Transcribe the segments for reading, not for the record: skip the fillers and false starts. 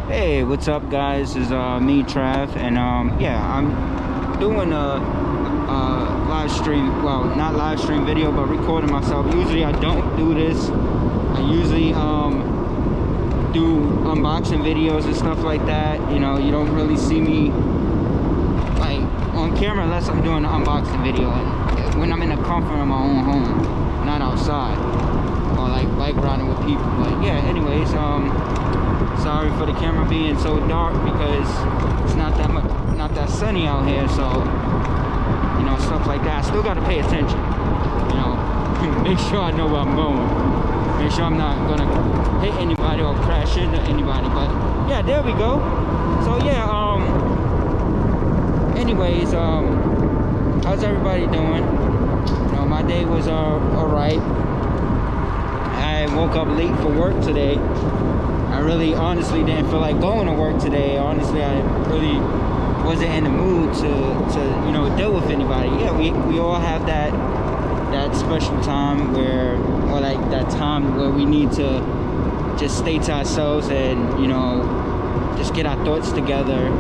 Hey, what's up, guys? This is me, Trav, and yeah, I'm doing a live stream. Well, not live stream video, but recording myself. Usually, I don't do this. I usually do unboxing videos and stuff like that. You know, you don't really see me like on camera unless I'm doing an unboxing video, and when I'm in the comfort of my own home, not outside or like bike riding with people. But yeah, anyways, sorry for the camera being so dark because it's not that sunny out here, so you know, stuff like that. I still got to pay attention, you know. Make sure I know where I'm going, make sure I'm not gonna hit anybody or crash into anybody. But yeah, there we go. So yeah, anyways, how's everybody doing? You know, my day was all right. I woke up late for work today. I really honestly didn't feel like going to work today. Honestly, I really wasn't in the mood to you know, deal with anybody. Yeah, we all have that special time where, or like that time where we need to just stay to ourselves and, you know, just get our thoughts together.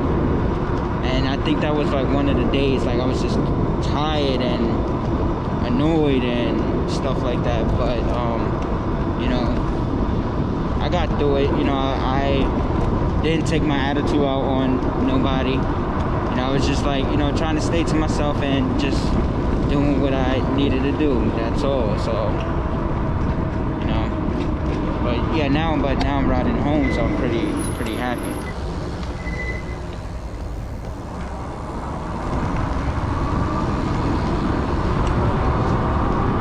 And I think that was like one of the days, like I was just tired and annoyed and stuff like that. But you know, I got through it. You know, I didn't take my attitude out on nobody. You know, I was just like, you know, trying to stay to myself and just doing what I needed to do. That's all. So, you know, but yeah, now I'm riding home, so I'm pretty happy.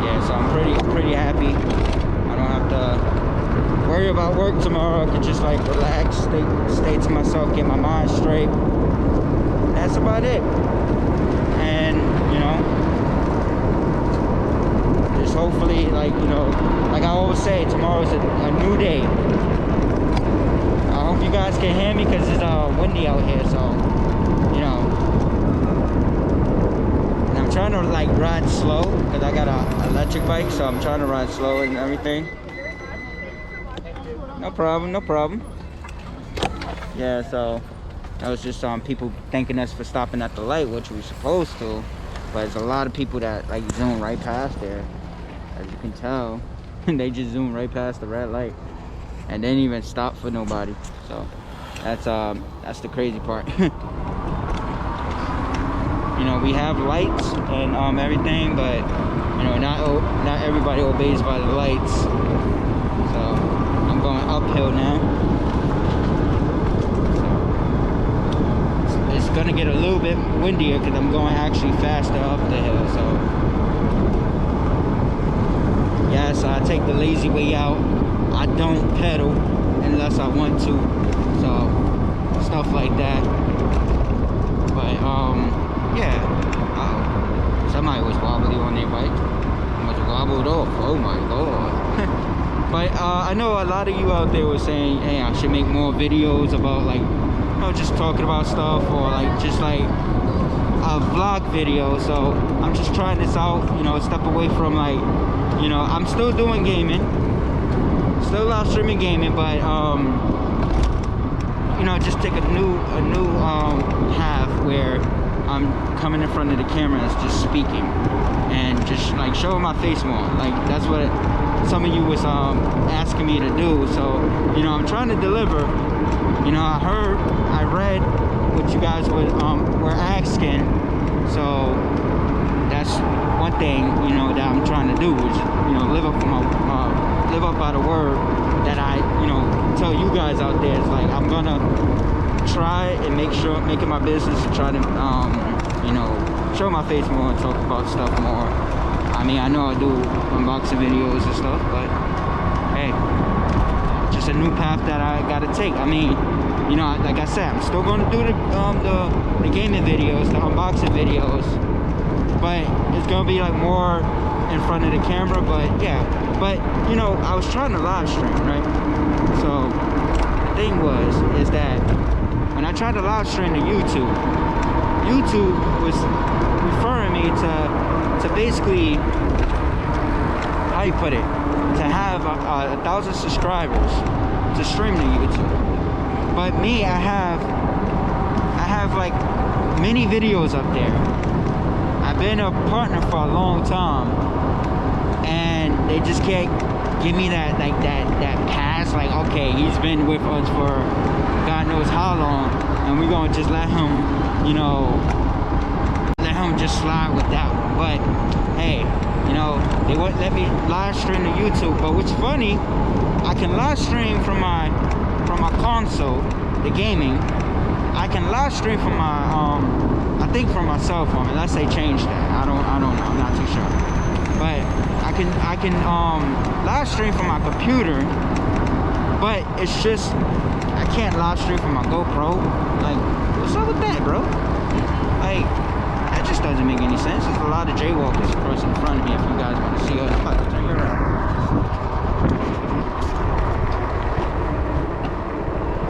Yeah, so I'm pretty happy. I don't have to worry about work tomorrow. I could just like relax, stay to myself, get my mind straight. That's about it. And you know, just hopefully, like, you know, like I always say, tomorrow's a new day. I hope you guys can hear me because it's windy out here, so you know. And I'm trying to like ride slow because I got an electric bike, so I'm trying to ride slow and everything. No problem, no problem. Yeah, so that was just people thanking us for stopping at the light, which we were supposed to. But there's a lot of people that like zoom right past there, as you can tell. They just zoom right past the red light and didn't even stop for nobody. So that's the crazy part. You know, we have lights and everything, but you know, not everybody obeys by the lights. So I'm going uphill now. So it's gonna get a little bit windier because I'm going actually faster up the hill. So yeah, so I take the lazy way out. I don't pedal unless I want to. So stuff like that. But yeah. Somebody was wobbly on their bike. Almost wobbled off. Oh my god. But I know a lot of you out there were saying, hey, I should make more videos about, like, you know, just talking about stuff, or like just like a vlog video. So I'm just trying this out, you know, step away from, like, you know, I'm still doing gaming, still live streaming gaming, but you know, just take a new path where I'm coming in front of the camera and just speaking and just like showing my face more. Like that's what some of you was asking me to do. So you know, I'm trying to deliver. You know, I read what you guys were asking. So that's one thing, you know, that I'm trying to do, is, you know, live up by the word that I, you know, tell you guys out there. It's like I'm gonna try and make it my business to try to you know, show my face more and talk about stuff more. I mean, I know I do unboxing videos and stuff, but hey, just a new path that I gotta take. I mean, you know, like I said, I'm still gonna do the gaming videos, the unboxing videos, but it's gonna be like more in front of the camera. But yeah, but you know, I was trying to live stream, right? So the thing is that when I tried to live stream to YouTube was referring me to basically, how you put it, to have 1,000 subscribers to stream to YouTube. But But me, I have like many videos up there. I've been a partner for a long time, and they just can't give me that pass. Like, okay, he's been with us for God knows how long, and we're gonna just let him, you know, just slide with that one. But hey, you know, they wouldn't let me live stream to YouTube. But what's funny, I can live stream from my console, the gaming. I can live stream from my I think from my cell phone, unless they changed that. I don't know, I'm not too sure. But I can live stream from my computer, but it's just I can't live stream from my GoPro. Like, what's up with that, bro? Like, that just doesn't make any sense. There's a lot of jaywalkers across in front of me. If you guys want to see us, turn you around.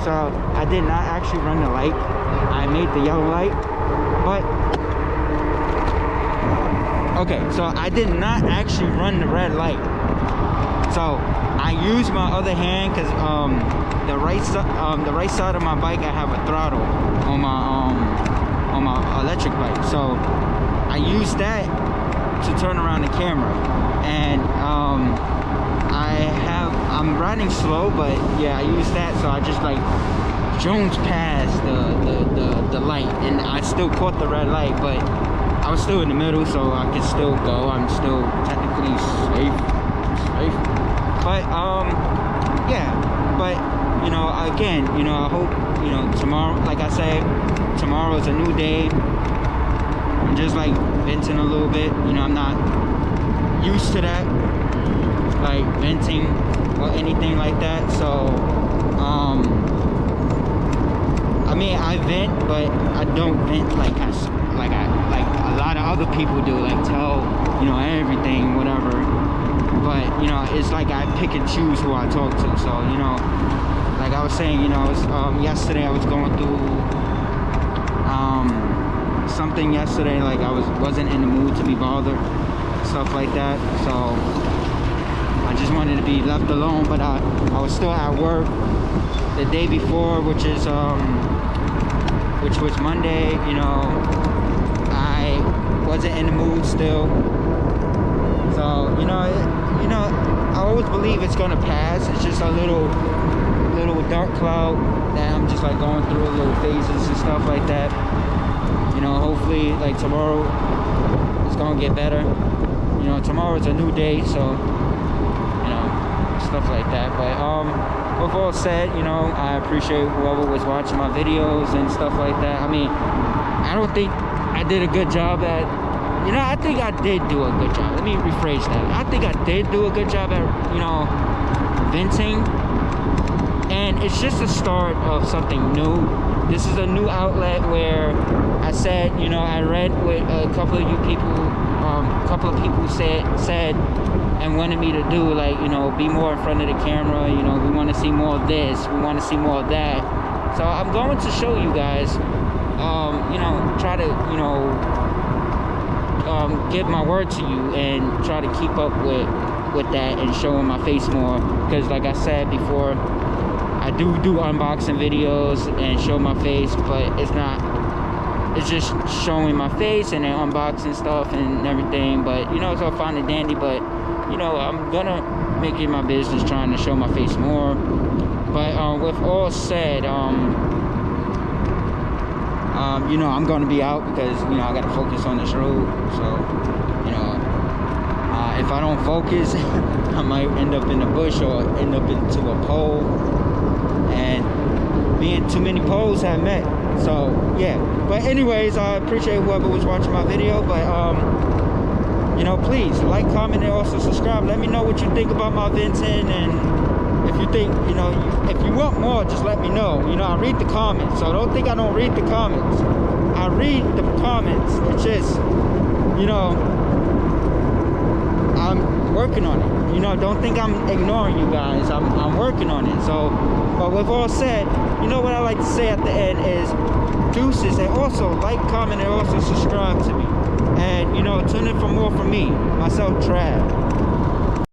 So I did not actually run the light. I made the yellow light, but okay. So I did not actually run the red light. So I used my other hand because the right side of my bike, I have a throttle on my electric bike. So I used that to turn around the camera, and I'm riding slow, but yeah, I use that. So I just like Jones past the light, and I still caught the red light, but I was still in the middle, so I could still go. I'm still technically safe. But yeah, but you know, again, you know, I hope, you know, tomorrow, like I said, tomorrow is a new day. I'm just like venting a little bit, you know. I'm not used to that, like venting or anything like that. So I mean, I vent, but I don't vent like a lot of other people do, like tell, you know, everything, whatever. But you know, it's like I pick and choose who I talk to. So, you know, like I was saying, you know, it was, yesterday I was going through something yesterday, like I wasn't in the mood to be bothered, stuff like that. So I just wanted to be left alone. But I was still at work the day before, which was Monday. You know, I wasn't in the mood still. So you know, I always believe it's gonna pass. It's just a little dark cloud that I'm just like going through little phases and stuff like that. You know, hopefully like tomorrow it's gonna get better. You know, tomorrow's a new day, so you know, stuff like that. But with all said, you know, I appreciate whoever was watching my videos and stuff like that. I mean, I don't think I did a good job at, you know, I think I did do a good job. Let me rephrase that. I think I did do a good job at, you know, venting. And it's just the start of something new. This is a new outlet where I said, you know, I read what a couple of people said and wanted me to do, like, you know, be more in front of the camera. You know, we want to see more of this, we want to see more of that. So I'm going to show you guys, you know, try to, you know, give my word to you and try to keep up with that and showing my face more. Because like I said before, I do unboxing videos and show my face, but it's just showing my face and then unboxing stuff and everything. But you know, it's all fine and dandy, but you know, I'm gonna make it my business trying to show my face more. But with all said, you know, I'm gonna be out because, you know, I gotta focus on this road. So, you know, if I don't focus, I might end up in a bush or end up into a pole. And me and too many poles have met. So yeah, but anyways, I appreciate whoever was watching my video. But you know, please like, comment, and also subscribe. Let me know what you think about my venting, and if you think, you know, if you want more, just let me know. You know, I read the comments, so don't think I don't read the comments. I read the comments. It's just, you know, I'm working on it. You know, don't think I'm ignoring you guys. I'm working on it. So, but with all said, you know what I like to say at the end is deuces, and also like, comment, and also subscribe to me. And you know, tune in for more from me, myself, Trav.